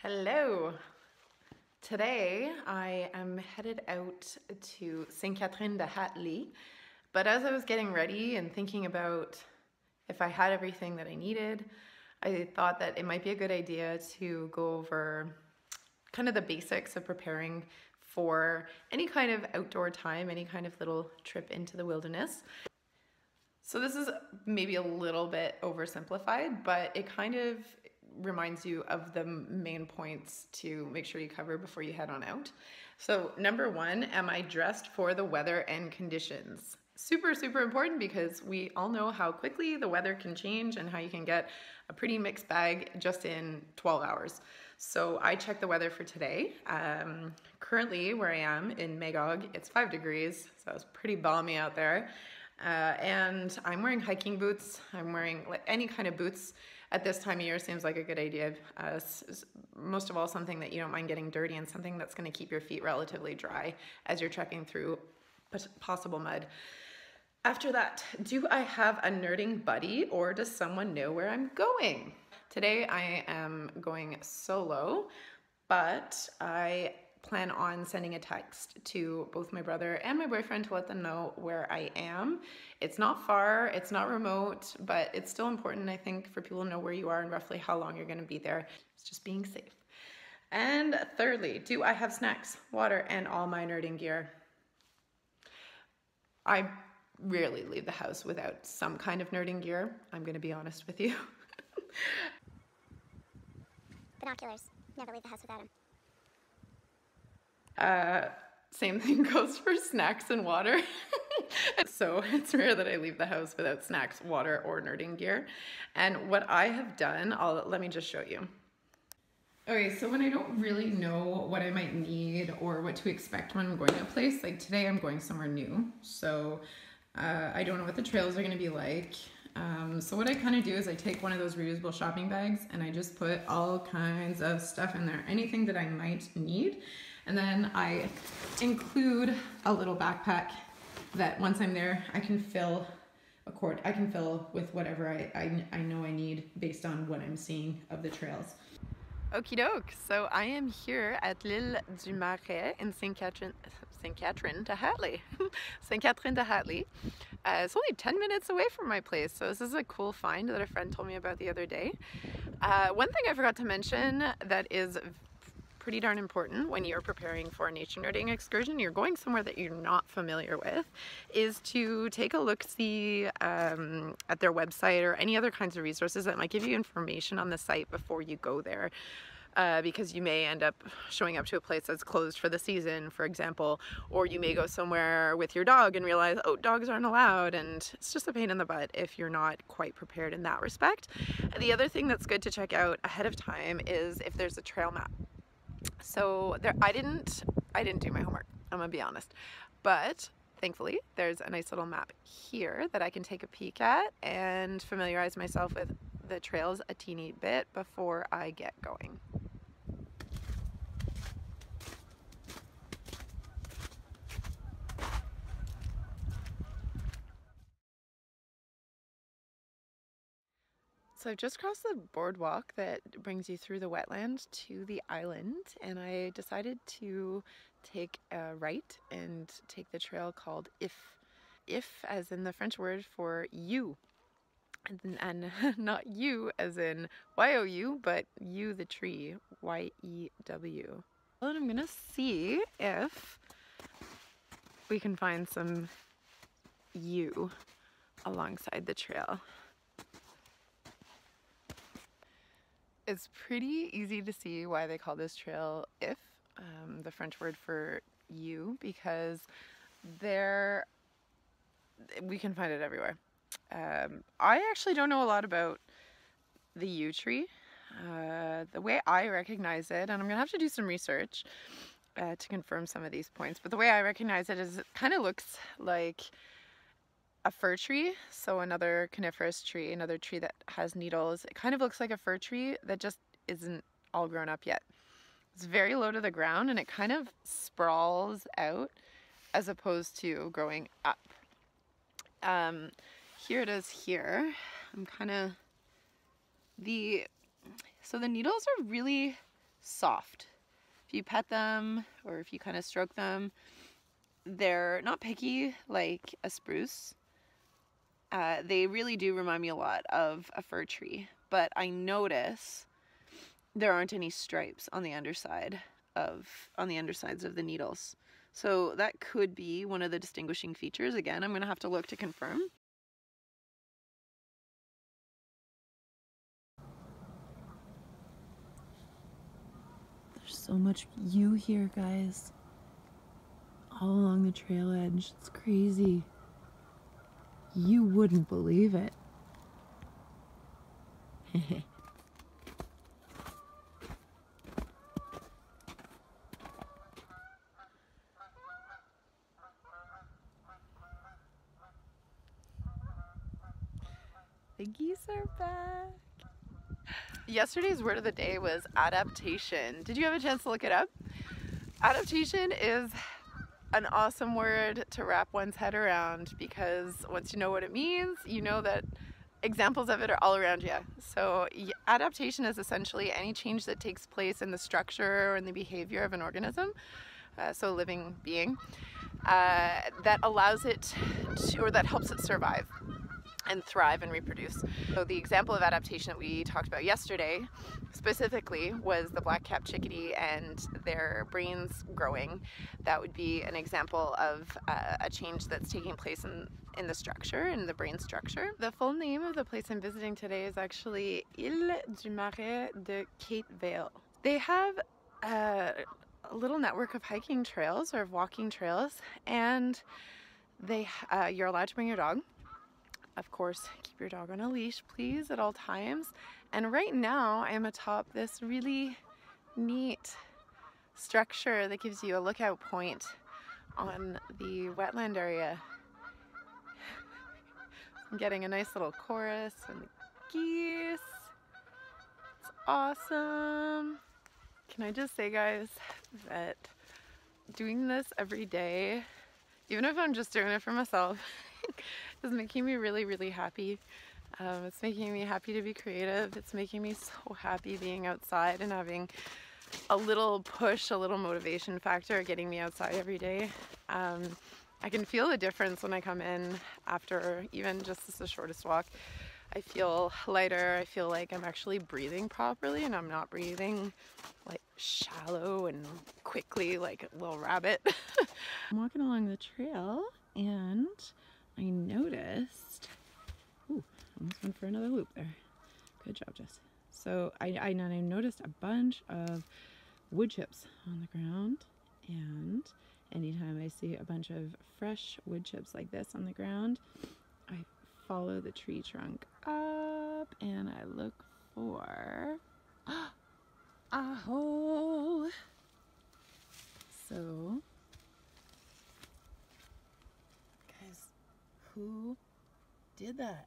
Hello! Today I am headed out to Ste-Catherine-de-Hatley, but as I was getting ready and thinking about if I had everything that I needed, I thought that it might be a good idea to go over kind of the basics of preparing for any kind of outdoor time, any kind of little trip into the wilderness. So this is maybe a little bit oversimplified, but it kind of reminds you of the main points to make sure you cover before you head on out. So number one, am I dressed for the weather and conditions? Super, super important because we all know how quickly the weather can change and how you can get a pretty mixed bag just in 12 hours. So I checked the weather for today. Currently where I am in Magog, it's 5 degrees, so it's pretty balmy out there. And I'm wearing hiking boots. I'm wearing any kind of boots at this time of year seems like a good idea. Most of all, something that you don't mind getting dirty and something that's going to keep your feet relatively dry as you're trekking through possible mud. After that, do I have a nerding buddy or does someone know where I'm going? Today I am going solo, but I plan on sending a text to both my brother and my boyfriend to let them know where I am. It's not far, it's not remote, but it's still important, I think, for people to know where you are and roughly how long you're going to be there. It's just being safe. And thirdly, do I have snacks, water, and all my nerding gear? I rarely leave the house without some kind of nerding gear. I'm going to be honest with you. Binoculars. Never leave the house without them. Same thing goes for snacks and water. So it's rare that I leave the house without snacks, water, or nerding gear. And what I have done, let me just show you. Okay, so when I don't really know what I might need or what to expect when I'm going to a place, like today I'm going somewhere new. So I don't know what the trails are going to be like. So what I kind of do is I take one of those reusable shopping bags and I just put all kinds of stuff in there, anything that I might need. And then I include a little backpack that once I'm there, I can fill with whatever I know I need based on what I'm seeing of the trails. Okie doke, so I am here at l'île du Marais in Ste-Catherine-de-Hatley. Ste-Catherine-de-Hatley. It's only 10 minutes away from my place, so this is a cool find that a friend told me about the other day. One thing I forgot to mention that is pretty darn important when you're preparing for a nature nerding excursion, you're going somewhere that you're not familiar with, is to take a look-see at their website or any other kinds of resources that might give you information on the site before you go there. Because you may end up showing up to a place that's closed for the season, for example, or you may go somewhere with your dog and realize, oh, dogs aren't allowed, and it's just a pain in the butt if you're not quite prepared in that respect. And the other thing that's good to check out ahead of time is if there's a trail map. So I didn't do my homework, I'm gonna be honest, but thankfully there's a nice little map here that I can take a peek at and familiarize myself with the trails a teeny bit before I get going. So I've just crossed the boardwalk that brings you through the wetland to the island, and I decided to take a right and take the trail called If. If as in the French word for yew, and not you as in Y-O-U, but yew the tree, Y-E-W. And I'm gonna see if we can find some yew alongside the trail. It's pretty easy to see why they call this trail If, the French word for yew, because we can find it everywhere. I actually don't know a lot about the yew tree. The way I recognize it, and I'm gonna have to do some research to confirm some of these points, but the way I recognize it is it kind of looks like a fir tree, so another coniferous tree, another tree that has needles. It kind of looks like a fir tree that just isn't all grown up yet. It's very low to the ground and it kind of sprawls out as opposed to growing up. Here it is here. So the needles are really soft. If you pet them or if you kind of stroke them, they're not picky like a spruce. They really do remind me a lot of a fir tree, but I notice there aren't any stripes on the undersides of the needles. So that could be one of the distinguishing features. Again, I'm going to have to look to confirm. There's so much yew here, guys. All along the trail edge. It's crazy. You wouldn't believe it. The geese are back. Yesterday's word of the day was adaptation. Did you have a chance to look it up? Adaptation is an awesome word to wrap one's head around, because once you know what it means, you know that examples of it are all around you. So adaptation is essentially any change that takes place in the structure or in the behavior of an organism, so a living being, that allows it to, or that helps it survive and thrive and reproduce. So the example of adaptation that we talked about yesterday specifically was the black-capped chickadee and their brains growing. That would be an example of a change that's taking place in the structure, in the brain structure. The full name of the place I'm visiting today is actually Île du Marais de Katevale. They have a little network of hiking trails or of walking trails, and you're allowed to bring your dog. Of course, keep your dog on a leash, please, at all times. And right now, I am atop this really neat structure that gives you a lookout point on the wetland area. I'm getting a nice little chorus and the geese. It's awesome. Can I just say, guys, that doing this every day, even if I'm just doing it for myself, is making me really, really happy. It's making me happy to be creative. It's making me so happy being outside and having a little push, a little motivation factor getting me outside every day. I can feel the difference when I come in after even just the shortest walk. I feel lighter. I feel like I'm actually breathing properly and I'm not breathing like shallow and quickly like a little rabbit. I'm walking along the trail and I noticed, ooh, almost went for another loop there. Good job, Jess. So I noticed a bunch of wood chips on the ground, and anytime I see a bunch of fresh wood chips like this on the ground, I follow the tree trunk up and I look for a hole. So, guys, who did that?